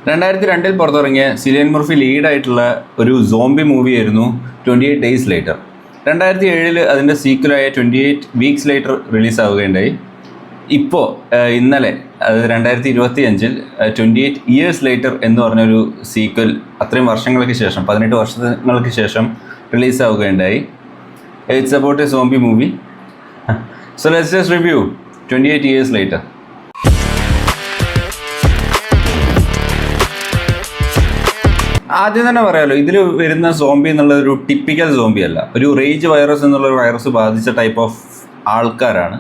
2002 പുറത്തിറങ്ങിയ Cillian Murphy ലീഡായിട്ടുള്ള ഒരു zombie മൂവിയായിരുന്നു 28 days later. 2007 അതിൻ്റെ സീക്വലായ 28 വീക്സ് ലേറ്റർ റിലീസാവുകയുണ്ടായി. ഇപ്പോൾ ഇന്നലെ, അത് 2025 28 ഇയേഴ്സ് ലേറ്റർ എന്ന് പറഞ്ഞൊരു സീക്വൽ അത്രയും വർഷങ്ങൾക്ക് ശേഷം, 18 വർഷങ്ങൾക്ക് ശേഷം റിലീസാവുകയുണ്ടായി. It's about a zombie movie. So let's just review 28 years later. ആദ്യം തന്നെ പറയാമല്ലോ, ഇതിൽ വരുന്ന സോംബി എന്നുള്ള ഒരു ടിപ്പിക്കൽ സോംബി അല്ല. ഒരു റേജ് വൈറസ് എന്നുള്ളൊരു വൈറസ് ബാധിച്ച ടൈപ്പ് ഓഫ് ആൾക്കാരാണ്.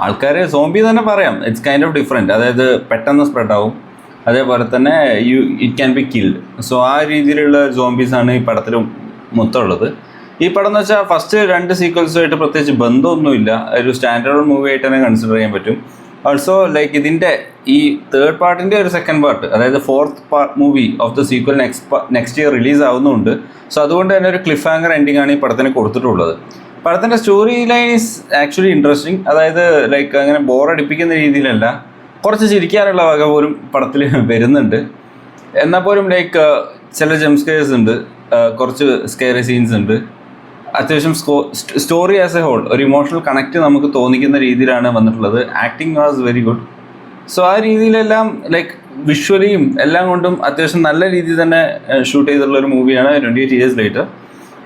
ആൾക്കാരെ സോംബി തന്നെ പറയാം. It's kind of different. അതായത് പെട്ടെന്ന് സ്പ്രെഡ് ആവും, അതേപോലെ തന്നെ it can be killed. So ആ രീതിയിലുള്ള സോംബീസാണ് ഈ പടത്തിൽ മൊത്തമുള്ളത്. ഈ പടം എന്ന് വെച്ചാൽ ഫസ്റ്റ് 2 സീക്വൽസുമായിട്ട് പ്രത്യേകിച്ച് ബന്ധമൊന്നുമില്ല. ഒരു സ്റ്റാൻഡേർഡ് മൂവി ആയിട്ട് തന്നെ കൺസിഡർ ചെയ്യാൻ പറ്റും. ഓൾസോ ലൈക്ക് ഇതിൻ്റെ ഈ തേർഡ് പാർട്ടിൻ്റെ ഒരു സെക്കൻഡ് പാർട്ട്, അതായത് fourth movie of the sequel next year release ആവുന്നുണ്ട്. സോ അതുകൊണ്ട് തന്നെ ഒരു ക്ലിഫ് ഹാങ്ങർ എൻഡിങ് ആണ് ഈ പടത്തിന് കൊടുത്തിട്ടുള്ളത്. പടത്തിൻ്റെ story line is actually interesting. അതായത് ലൈക്ക് അങ്ങനെ ബോറടിപ്പിക്കുന്ന രീതിയിലല്ല, കുറച്ച് ചിരിക്കാനുള്ള വക പോലും പടത്തിൽ വരുന്നുണ്ട്. എന്നാൽ പോലും ലൈക്ക് ചില ജംസ്കെയർസ് ഉണ്ട്, കുറച്ച് സ്കെയറി സീൻസ് ഉണ്ട്. അത്യാവശ്യം സ്റ്റോറി ആസ് എ ഹോൾ ഒരു ഇമോഷണൽ കണക്റ്റ് നമുക്ക് തോന്നിക്കുന്ന രീതിയിലാണ് വന്നിട്ടുള്ളത്. Acting was very good. So ആ രീതിയിലെല്ലാം ലൈക്ക് വിഷ്വലിയും എല്ലാം കൊണ്ടും അത്യാവശ്യം നല്ല രീതിയിൽ തന്നെ ഷൂട്ട് ചെയ്തിട്ടുള്ള ഒരു മൂവിയാണ് 28 ഇയേഴ്സ് ലേറ്റർ.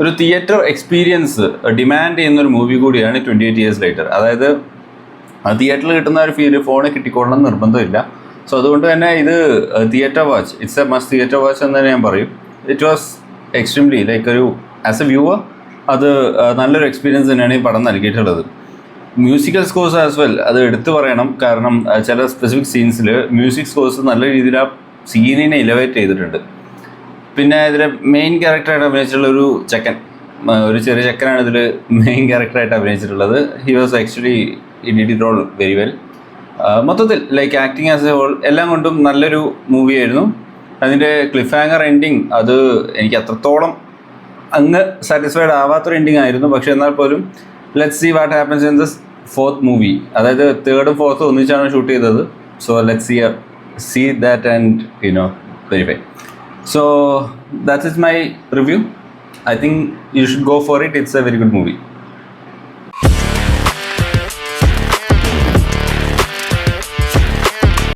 ഒരു തിയേറ്റർ എക്സ്പീരിയൻസ് ഡിമാൻഡ് ചെയ്യുന്ന ഒരു മൂവി കൂടിയാണ് 28 ഇയേഴ്സ് ലേറ്റർ. അതായത് തിയേറ്ററിൽ കിട്ടുന്ന ഒരു ഫീൽ ഫോണിൽ കിട്ടിക്കൊള്ളണം നിർബന്ധമില്ല. സോ അതുകൊണ്ട് തന്നെ ഇത് theatre watch, it's A must theatre watch എന്ന് തന്നെ ഞാൻ പറയും. ഇറ്റ് വാസ് എക്സ്ട്രീംലി ലൈക്ക് ഒരു ആസ് എ വ്യൂവർ അത് നല്ലൊരു എക്സ്പീരിയൻസ് തന്നെയാണ് ഈ പടം നൽകിയിട്ടുള്ളത്. മ്യൂസിക്കൽ സ്കോഴ്സ് ആസ് വെൽ അത് എടുത്തു പറയണം. കാരണം ചില സ്പെസിഫിക് സീൻസിൽ മ്യൂസിക് സ്കോഴ്സ് നല്ല രീതിയിൽ ആ സീനിനെ ഇലവേറ്റ് ചെയ്തിട്ടുണ്ട്. പിന്നെ ഇതിൽ മെയിൻ ക്യാരക്ടറായിട്ട് അഭിനയിച്ചിട്ടുള്ള ഒരു ചെറിയ ചെക്കനാണ് ഇതിൽ മെയിൻ ക്യാരക്ടറായിട്ട് അഭിനയിച്ചിട്ടുള്ളത്. He was actually did it role very well. മൊത്തത്തിൽ like acting as a whole എല്ലാം കൊണ്ടും നല്ലൊരു മൂവിയായിരുന്നു. അതിൻ്റെ ക്ലിഫ് ഹാങ്ങർ എൻഡിങ് അത് എനിക്ക് അത്രത്തോളം അങ്ങ് സാറ്റിസ്ഫൈഡ് ആവാത്തൊരു എൻഡിങ് ആയിരുന്നു. പക്ഷേ എന്നാൽ പോലും let's see what happens in this fourth movie. അതായത് 3rd ഉം 4th ഒന്നിച്ചാണ് ഷൂട്ട് ചെയ്തത്. So let's see that and verify. So that is my review. I think you should go for it. It's a very good movie.